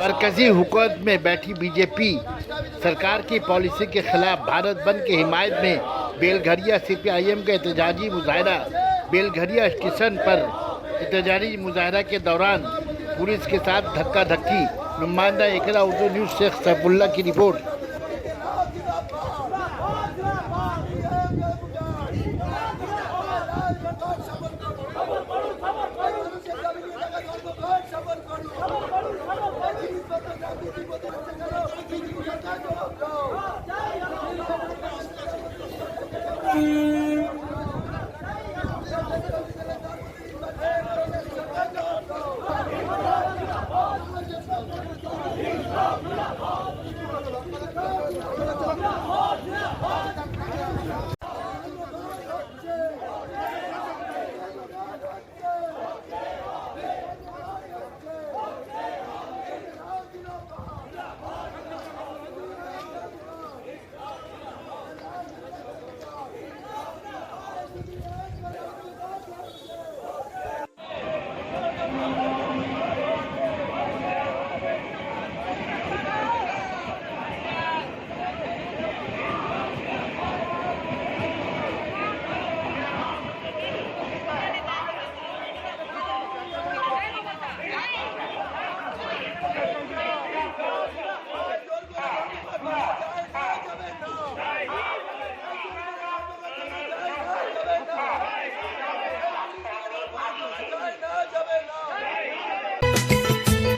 मरकजी हुकूमत में बैठी बीजेपी सरकार की पॉलिसी के खिलाफ भारत बंद की हिमायत में बेलघरिया सीपीआईएम का एहतजाजी मुजाहरा। बेलघरिया स्टेशन पर एहतजाजी मुजाहरा के दौरान पुलिस के साथ धक्का धक्की। नुमाइंदा एकरा उर्दू न्यूज़ शेख सैफुल्लाह की report.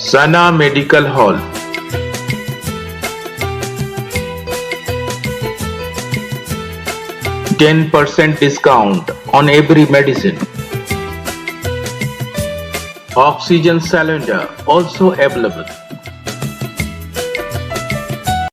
Sana Medical Hall. %10 discount on every medicine. Oxygen cylinder also available.